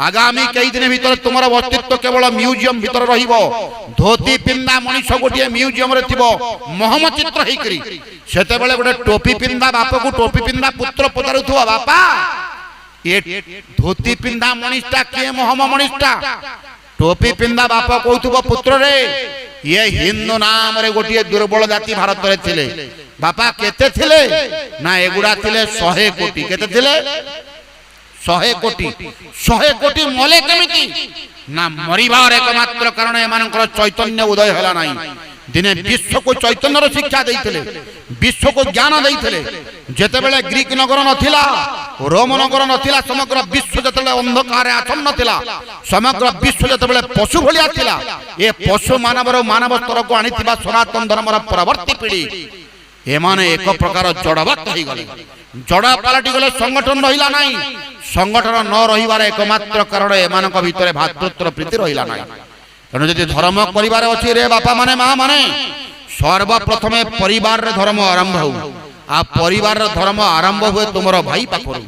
आगामी कई दिन भीतर तुम अस्तित्व केवल म्यूजियम भीतर रहिब धोती पिंधा मनीष गोटे म्यूजियम रे थिबो मोहम चित्र हेकरी सेते बेले गोटे टोपी पिंधा बाप को टोपी पिंधा पुत्र पचारुथुवा बापा ये धोती पिंधा मनीषटा के मोहम मनीषटा टोपी पिंधा बाप कहथुबो पुत्र रे ये हिंदू नाम रे गोटे दुर्बल जाति भारत रे थिले बापा केते थिले ना एगुडा थिले 100 कोटी केते थिले 100 कोटी मले केमिति ना मरिबार एकमात्र कारण एमानकर चैतन्य उदय हला नाही दिने विश्व को चैतन्यर शिक्षा देइथिले विश्व को ज्ञान देइथिले जेते बेले ग्रीक नगर नथिला रोम नगर नथिला समग्र विश्व जेते बेले अंधकार आच्छन्न थिला समग्र विश्व जेते बेले पशु भलिया थिला ए पशु मानवर मानव स्तर को आनिथिबा सनातन धर्मर परवर्ती पीढ़ी एमाने एक प्रकार जड़वत हो गले जड़ा पालटि गले संगठन रहिला नाही संगठन न रहिबार एकमात्र कारण एमानक भितरे भातृत्व प्रीति रहिला नाही तेणु जदि धर्म परिवार अछि रे बापा माने माँ माने सर्वप्रथमे परिवार रे धर्म आरंभ हो आ परिवार रे धर्म आरंभ हुए तुमरो भाई पाखरु